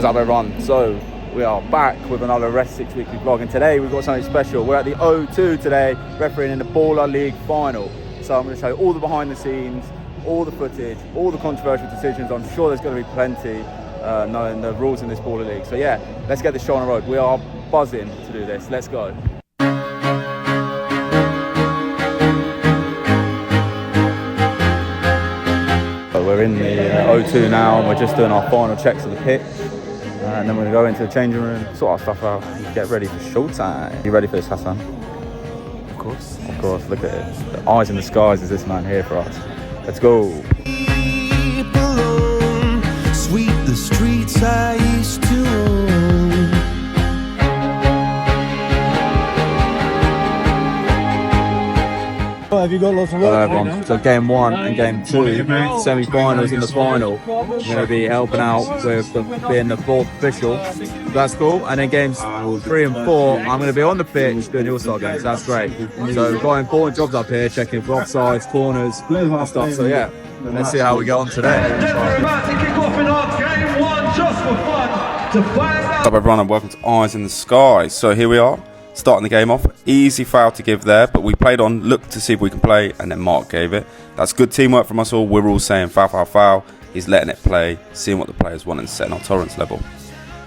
What's up, everyone? So we are back with another Rest 6 Weekly vlog, and today we've got something special. We're at the O2 today, refereeing in the Baller League final. So I'm going to show you all the behind the scenes, all the footage, all the controversial decisions. I'm sure there's going to be plenty, knowing the rules in this Baller League. So yeah, let's get this show on the road. We are buzzing to do this. Let's go. We're in the O2 now, and we're just doing our final checks of the pitch, and then we're going to go into the changing room, sort our stuff out, and get ready for showtime. You ready for this, Hassan? Of course. Of course, look at it. The eyes in the skies is this man here for us. Let's go. Sweep the streets I used to own. Have you got lots of work right now? So game 1 and game 2, semi-finals in the final. I'm going to be helping out with being the 4th official. That's cool. And then games 3 and 4, I'm going to be on the pitch doing the All-Star games. That's great. So we've got important jobs up here, checking for offsides, corners, and stuff. So yeah, let's see how we get on today. What's up, everyone, and welcome to Eyes in the Sky. So here we are, starting the game off. Easy foul to give there, but we played on, looked to see if we can play, and then Mark gave it. That's good teamwork from us all. We're all saying foul, foul, foul. He's letting it play, seeing what the players want and setting our tolerance level.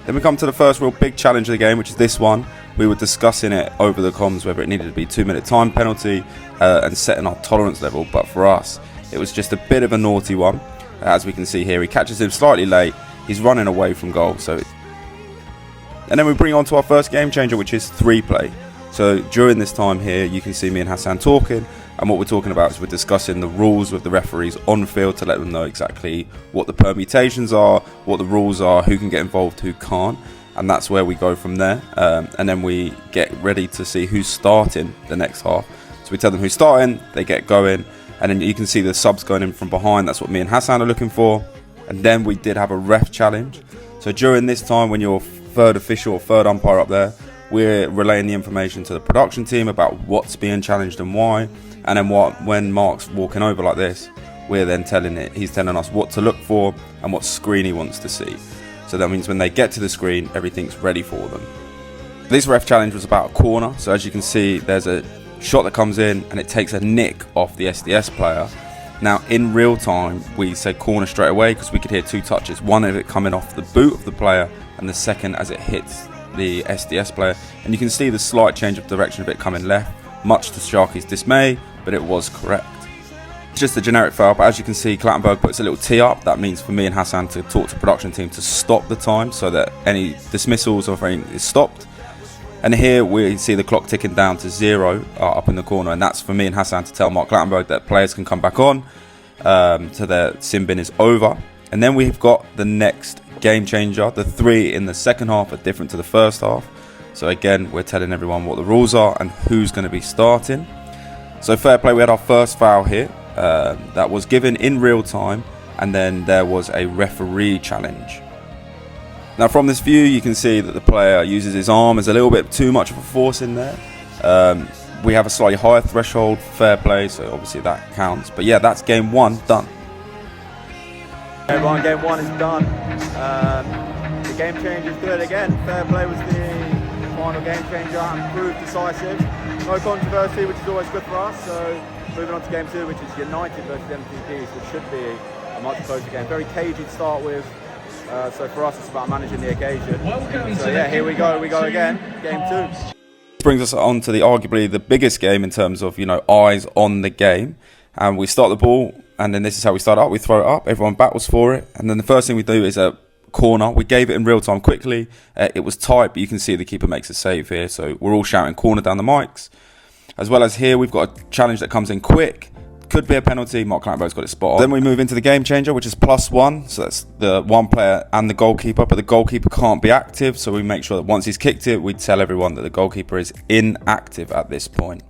Then we come to the first real big challenge of the game, which is this one. We were discussing it over the comms, whether it needed to be 2-minute time penalty and setting our tolerance level. But for us, it was just a bit of a naughty one. As we can see here, he catches him slightly late. He's running away from goal. And then we bring on to our first game changer, which is 3-play. So during this time here, you can see me and Hassan talking, and what we're talking about is we're discussing the rules with the referees on field to let them know exactly what the permutations are, what the rules are, who can get involved, who can't, and that's where we go from there. And then we get ready to see who's starting the next half. So we tell them who's starting, they get going, and then you can see the subs going in from behind. That's what me and Hassan are looking for. And then we did have a ref challenge. So during this time, when you're third official or third umpire up there, we're relaying the information to the production team about what's being challenged and why. And then when Mark's walking over like this, we're then he's telling us what to look for and what screen he wants to see. So that means when they get to the screen, everything's ready for them. This ref challenge was about a corner. So as you can see, there's a shot that comes in and it takes a nick off the SDS player. Now in real time, we said corner straight away because we could hear 2 touches. One of it coming off the boot of the player, and the second as it hits the SDS player. And you can see the slight change of direction of it coming left, much to Sharky's dismay, but it was correct. It's just a generic foul, but as you can see, Clattenburg puts a little tee up. That means for me and Hassan to talk to production team to stop the time so that any dismissals or anything is stopped. And here we see the clock ticking down to 0 up in the corner, and that's for me and Hassan to tell Mark Clattenburg that players can come back on, so their sin bin is over. And then we've got the next game changer. The 3 in the second half are different to the first half. So again, we're telling everyone what the rules are and who's going to be starting. So fair play, we had our first foul here that was given in real time, and then there was a referee challenge. Now from this view, you can see that the player uses his arm as a little bit too much of a force in there. We have a slightly higher threshold for fair play, so obviously that counts. But yeah, that's game 1 done. Everyone, game 1 is done. The game change is good again. Fair play was the final game changer and proved decisive. No controversy, which is always good for us. So moving on to game 2, which is United versus MPPs, which should be a much closer game. Very cagey to start with. So for us, it's about managing the occasion. So yeah, here we go again, game 2. This brings us on to arguably the biggest game in terms of, eyes on the game. And we start the ball, and then this is how we start up. We throw it up, everyone battles for it, and then the first thing we do is a corner. We gave it in real time quickly. It was tight, but you can see the keeper makes a save here. So we're all shouting corner down the mics. As well as here, we've got a challenge that comes in quick. Could be a penalty. Mark Clattenburg's got it spot on. Then we move into the game changer, which is +1. So that's the one player and the goalkeeper, but the goalkeeper can't be active. So we make sure that once he's kicked it, we tell everyone that the goalkeeper is inactive at this point.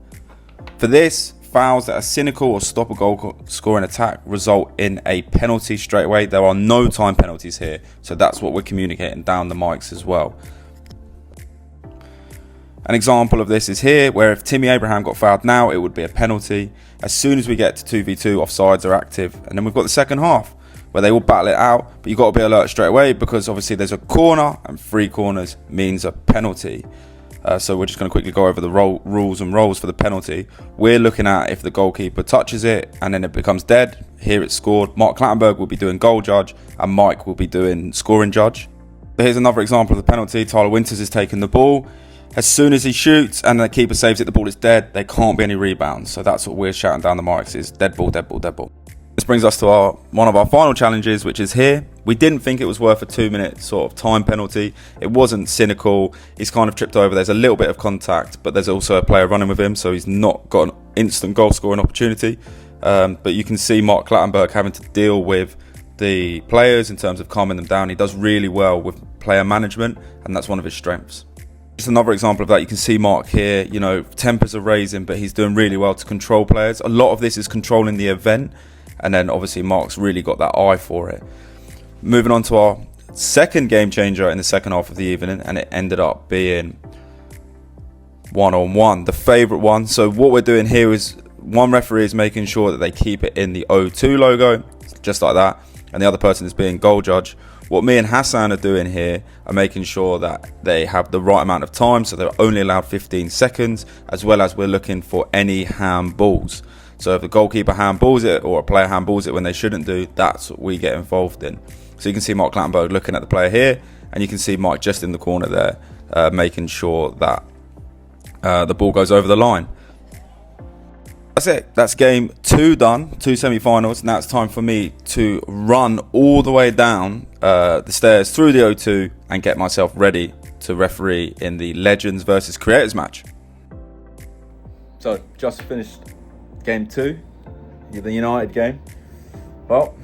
For this, fouls that are cynical or stop a goal scoring attack result in a penalty straight away. There are no time penalties here. So that's what we're communicating down the mics as well. An example of this is here, where if Timmy Abraham got fouled now, it would be a penalty. As soon as we get to 2v2, offsides are active. And then we've got the second half, where they all battle it out, but you've got to be alert straight away because obviously there's a corner and 3 corners means a penalty. So we're just going to quickly go over the rules and roles for the penalty. We're looking at if the goalkeeper touches it and then it becomes dead. Here it's scored. Mark Clattenburg will be doing goal judge and Mike will be doing scoring judge. Here's another example of the penalty. Tyler Winters is taking the ball. As soon as he shoots and the keeper saves it, the ball is dead. There can't be any rebounds. So that's what we're shouting down the mics is dead ball, dead ball, dead ball. This brings us to one of our final challenges, which is here. We didn't think it was worth a 2-minute sort of time penalty. It wasn't cynical. He's kind of tripped over. There's a little bit of contact, but there's also a player running with him, so he's not got an instant goal scoring opportunity. But you can see Mark Clattenburg having to deal with the players in terms of calming them down. He does really well with player management, and that's one of his strengths. Just another example of that, you can see Mark here, tempers are raising, but he's doing really well to control players. A lot of this is controlling the event. And then obviously Mark's really got that eye for it. Moving on to our second game changer in the second half of the evening, and it ended up being 1-on-1, the favourite one. So what we're doing here is one referee is making sure that they keep it in the O2 logo, just like that, and the other person is being goal judge. What me and Hassan are doing here are making sure that they have the right amount of time, so they're only allowed 15 seconds, as well as we're looking for any handballs. So if the goalkeeper handballs it or a player handballs it when they shouldn't do, that's what we get involved in. So you can see Mark Clattenburg looking at the player here, and you can see Mike just in the corner there, making sure that the ball goes over the line. That's it. That's game 2 done, 2 semi-finals. Now it's time for me to run all the way down the stairs through the O2 and get myself ready to referee in the Legends versus Creators match. So just finished game 2, the United game. Well,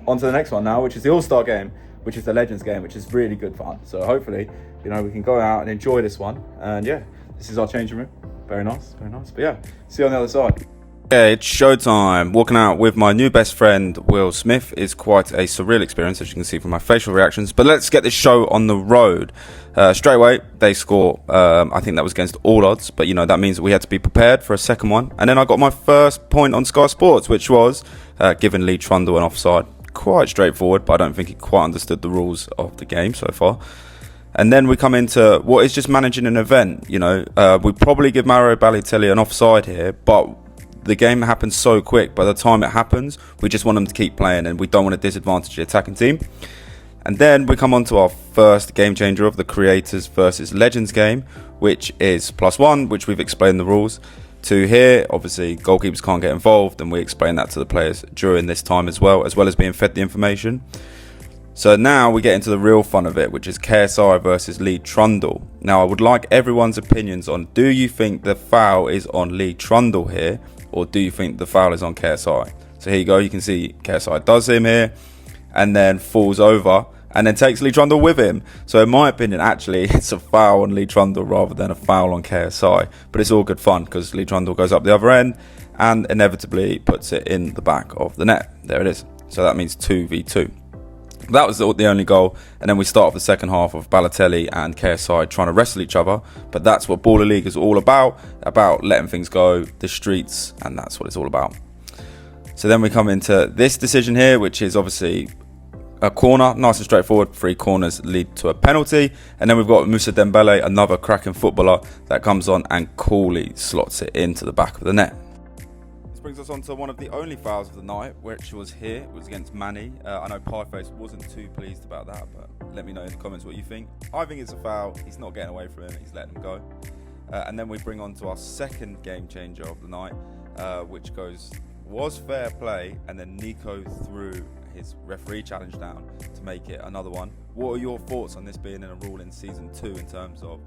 on to the next one now, which is the All-Star game, which is the Legends game, which is really good fun. So hopefully, we can go out and enjoy this one. And yeah, this is our changing room. Very nice, very nice. But yeah, see you on the other side. Okay, it's showtime. Walking out with my new best friend, Will Smith, is quite a surreal experience, as you can see from my facial reactions. But let's get this show on the road. Straight away, they score. I think that was against all odds. But, that means that we had to be prepared for a second one. And then I got my first point on Sky Sports, which was giving Lee Trundle an offside. Quite straightforward, but I don't think he quite understood the rules of the game so far. And then we come into what is just managing an event. We probably give Mauro Balotelli an offside here, but the game happens so quick. By the time it happens, we just want them to keep playing and we don't want to disadvantage the attacking team. And then we come on to our first game changer of the Creators versus Legends game, which is +1, which we've explained the rules to here. Obviously, goalkeepers can't get involved, and we explain that to the players during this time as well as being fed the information. So now we get into the real fun of it, which is KSI versus Lee Trundle. Now, I would like everyone's opinions on, do you think the foul is on Lee Trundle here, or do you think the foul is on KSI? So here you go, you can see KSI does him here, and then falls over, and then takes Lee Trundle with him. So in my opinion, actually, it's a foul on Lee Trundle rather than a foul on KSI. But it's all good fun, because Lee Trundle goes up the other end, and inevitably puts it in the back of the net. There it is. So that means 2v2. That was the only goal, and then we start off the second half of Balotelli and KSI trying to wrestle each other. But that's what Baller League is all about letting things go, the streets, and that's what it's all about. So then we come into this decision here, which is obviously a corner, nice and straightforward. 3 corners lead to a penalty, and then we've got Moussa Dembele, another cracking footballer, that comes on and coolly slots it into the back of the net. This brings us on to one of the only fouls of the night, which was here. It was against Manny. I know Pieface wasn't too pleased about that, but let me know in the comments what you think. I think it's a foul. He's not getting away from him. He's letting him go. And then we bring on to our second game changer of the night, which was fair play, and then Nico threw his referee challenge down to make it another one. What are your thoughts on this being in a rule in season 2 in terms of,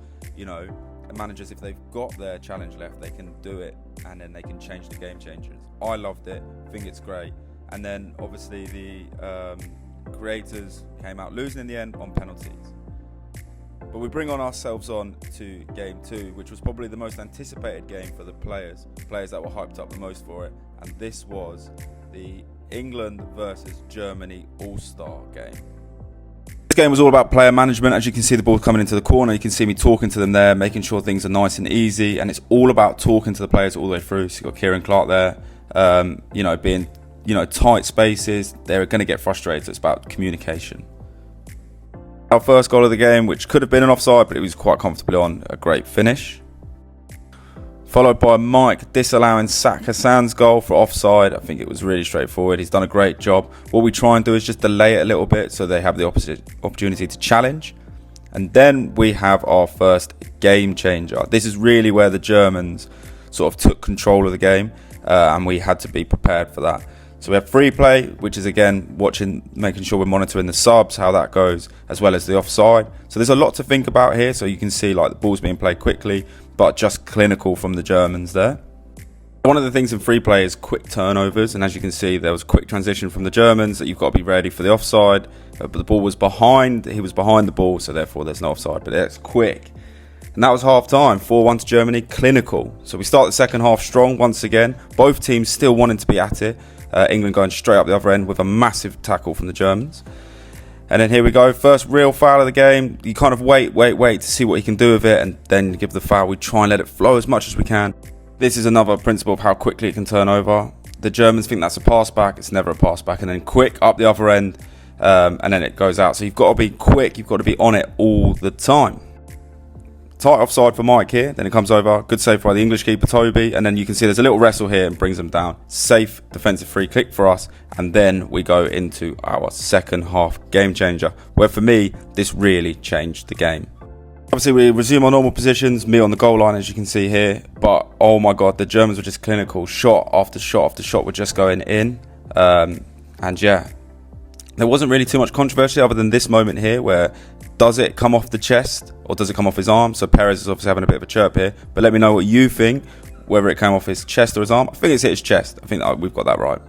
managers, if they've got their challenge left, they can do it and then they can change the game changers? I loved it, think it's great. And then obviously the Creators came out losing in the end on penalties. But we bring ourselves on to game 2, which was probably the most anticipated game for the players that were hyped up the most for it. And this was the England versus Germany All-Star game. This game was all about player management. As you can see the ball coming into the corner, you can see me talking to them there, making sure things are nice and easy, and it's all about talking to the players all the way through. So you've got Kieran Clark there, being tight spaces, they're going to get frustrated. It's about communication. Our first goal of the game, which could have been an offside, but it was quite comfortably on, a great finish. Followed by Mike disallowing Sak Hassan's goal for offside. I think it was really straightforward. He's done a great job. What we try and do is just delay it a little bit so they have the opportunity to challenge. And then we have our first game changer. This is really where the Germans sort of took control of the game, and we had to be prepared for that. So we have free play, which is again making sure we're monitoring the subs, how that goes, as well as the offside. So there's a lot to think about here. So you can see like the ball's being played quickly, but just clinical from the Germans there. One of the things in free play is quick turnovers, and as you can see, there was quick transition from the Germans that you've got to be ready for the offside. But the ball was behind, he was behind the ball, so therefore there's no offside, but it's quick. And that was half time, 4-1 to Germany, clinical. So we start the second half strong once again, both teams still wanting to be at it. England going straight up the other end with a massive tackle from the Germans. And then here we go, first real foul of the game. You kind of wait to see what he can do with it, and then give the foul. We try and let it flow as much as we can. This is another principle of how quickly it can turn over. The Germans think that's a pass back. It's never a pass back. And then quick up the other end, and then it goes out. So you've got to be quick. You've got to be on it all the time. Tight offside for Mike here. Then it comes over. Good save by the English keeper, Toby. And then you can see there's a little wrestle here and brings them down. Safe defensive free kick for us. And then we go into our second half game changer, where for me, this really changed the game. Obviously, we resume our normal positions, me on the goal line, as you can see here. But, oh my God, the Germans were just clinical. Shot after shot after shot were just going in. And yeah, there wasn't really too much controversy other than this moment here where does it come off the chest or does it come off his arm? So Perez is obviously having a bit of a chirp here. But let me know what you think, whether it came off his chest or his arm. I think it's hit his chest. I think we've got that right.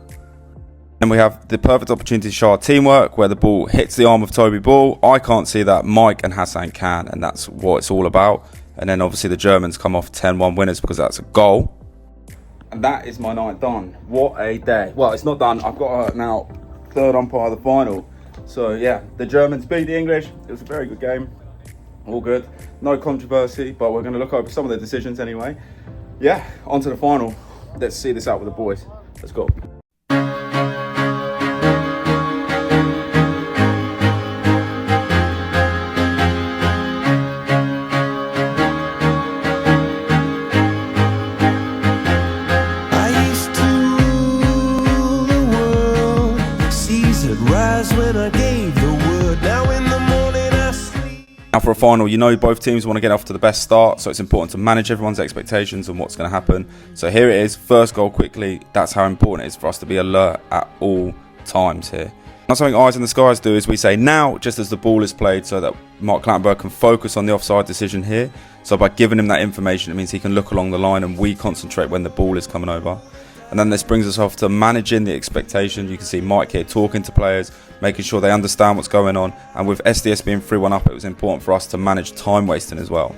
Then we have the perfect opportunity to show our teamwork where the ball hits the arm of Toby Ball. I can't see that. Mike and Hassan can, and that's what it's all about. And then obviously the Germans come off 10-1 winners because that's a goal. And that is my night done. What a day. Well, it's not done. I've got now third umpire of the final. So yeah, the Germans beat the English. It was a very good game. All good. No controversy, but we're going to look over some of the decisions anyway. Yeah, on to the final. Let's see this out with the boys. Let's go. Now for a final, both teams want to get off to the best start, so it's important to manage everyone's expectations and what's going to happen. So here it is, first goal quickly. That's how important it is for us to be alert at all times here. Now something Eyes in the Skies do is we say now, just as the ball is played, so that Mark Clattenburg can focus on the offside decision here. So by giving him that information, it means he can look along the line and we concentrate when the ball is coming over. And then this brings us off to managing the expectation. You can see Mike here talking to players, making sure they understand what's going on. And with SDS being 3-1 up, it was important for us to manage time wasting as well.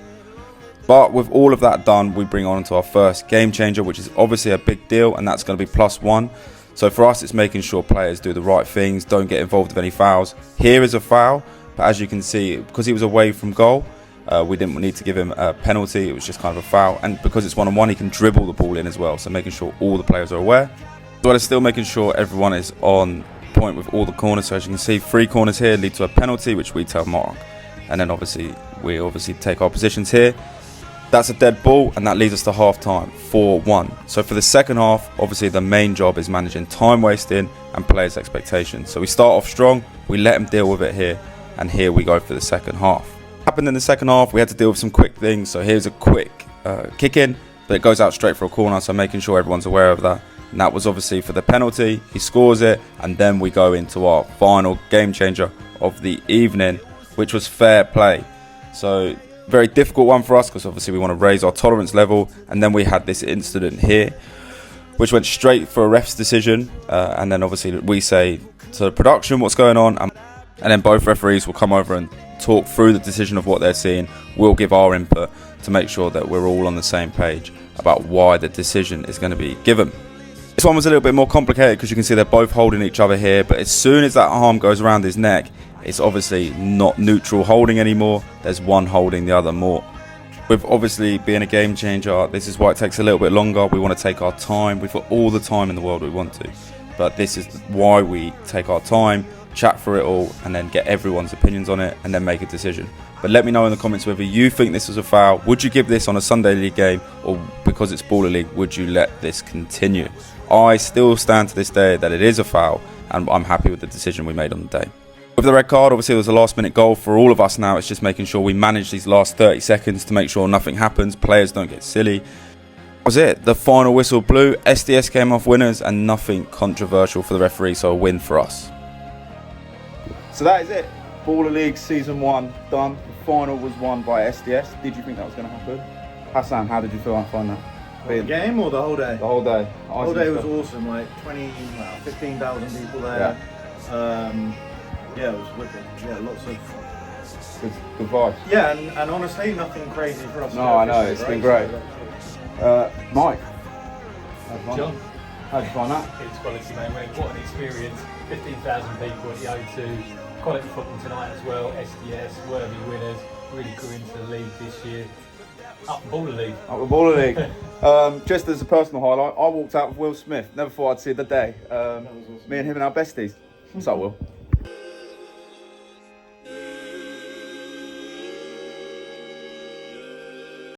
But with all of that done, we bring on to our first game changer, which is obviously a big deal, and that's going to be +1. So for us, it's making sure players do the right things, don't get involved with any fouls. Here is a foul, but as you can see, because he was away from goal, we didn't need to give him a penalty. It was just kind of a foul, and because it's 1-on-1, he can dribble the ball in as well, so making sure all the players are aware, as well as still making sure everyone is on point with all the corners. So as you can see, 3 corners here lead to a penalty, which we tell Mark, and then we take our positions here. That's a dead ball, and that leads us to half time, 4-1. So for the second half, obviously the main job is managing time wasting and players' expectations. So we start off strong, we let them deal with it here, and here we go for the second half. Happened in the second half, we had to deal with some quick things. So here's a quick kick in, but it goes out straight for a corner, so making sure everyone's aware of that. And that was obviously for the penalty. He scores it, and then we go into our final game changer of the evening, which was fair play. So very difficult one for us because obviously we want to raise our tolerance level, and then we had this incident here which went straight for a ref's decision, and then obviously we say to the production what's going on, and then both referees will come over and talk through the decision of what they're seeing. We'll give our input to make sure that we're all on the same page about why the decision is going to be given. This one was a little bit more complicated because you can see they're both holding each other here, but as soon as that arm goes around his neck, it's obviously not neutral holding anymore. There's one holding the other more. With obviously being a game changer, this is why it takes a little bit longer. We want to take our time. We've got all the time in the world we want to. but this is why we take our time, chat through it all, and then get everyone's opinions on it, and then make a decision. But let me know in the comments whether you think this was a foul. Would you give this on a Sunday League game, or because it's Baller League, would you let this continue? I still stand to this day that it is a foul, and I'm happy with the decision we made on the day. With the red card, obviously, it was a last-minute goal for all of us now. It's just making sure we manage these last 30 seconds to make sure nothing happens, players don't get silly. That was it. The final whistle blew, SDS came off winners, and nothing controversial for the referee, so a win for us. So that is it. Baller League Season 1 done. The final was won by SDS. Did you think that was going to happen? Hassan, how did you feel after that? The game or the whole day? The whole day. The whole day was awesome, like 15,000 people there. Yeah, it was wicked. Yeah, lots of good vibes. Yeah, and honestly, nothing crazy for us. No, I know, it's been great. Mike. John. How'd you find that? It's quality, mate. What an experience. 15,000 people at the O2. Quality football tonight as well. SDS, worthy winners. Really grew into the league this year. Up the Baller League. Up the Baller League. Just as a personal highlight, I walked out with Will Smith. Never thought I'd see the day. Me and him and our besties. What's up, Will?